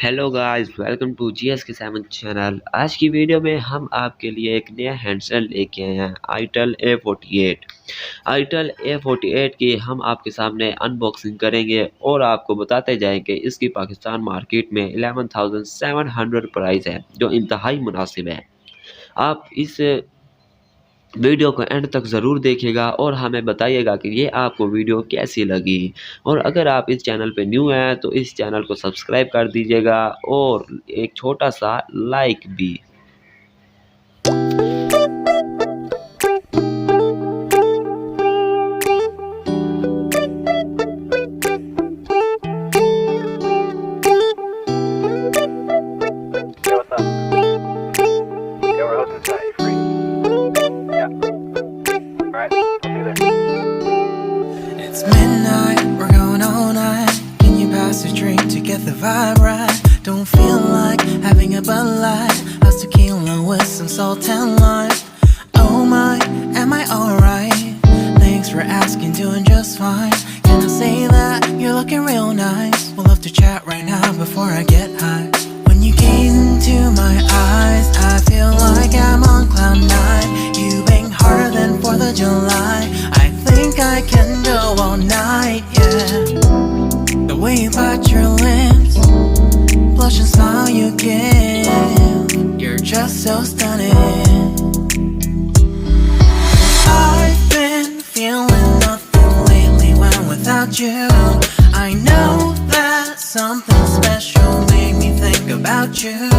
Hello guys, welcome to Gsk7 channel. आज की video में हम आपके लिए एक नया हैंडसेट लेके आए हैं, itel A48। itel A48 की हम आपके सामने अनबॉक्सिंग करेंगे और आपको बताते जाएंगे इसकी पाकिस्तान मार्केट में 11,700 प्राइस है, जो इंतहाई मुनासिब है। आप इस वीडियो को एंड तक ज़रूर देखिएगा और हमें बताइएगा कि ये आपको वीडियो कैसी लगी। और अगर आप इस चैनल पे न्यू हैं तो इस चैनल को सब्सक्राइब कर दीजिएगा और एक छोटा सा लाइक भी। Yo, what's up? Yo, we're hosting tonight. You free? Yeah. Alright, I'll see you there. It's midnight, we're going all night. Can you pass a drink to get the vibe right? Don't feel like having a Bud Light. How's tequila with some salt and lime? Oh my, am I alright? Thanks for asking, doing just fine. Can I say that you're looking real nice? We'll have to chat right now before I get high. When you gaze into my eyes, I feel like I'm on cloud nine. You bang harder than 4th of July. I think I can go all night, yeah. The way you bite your lips, blush and smile you give, you're just so stunning. I've been feeling nothing lately when without you. I know that something special made me think about you.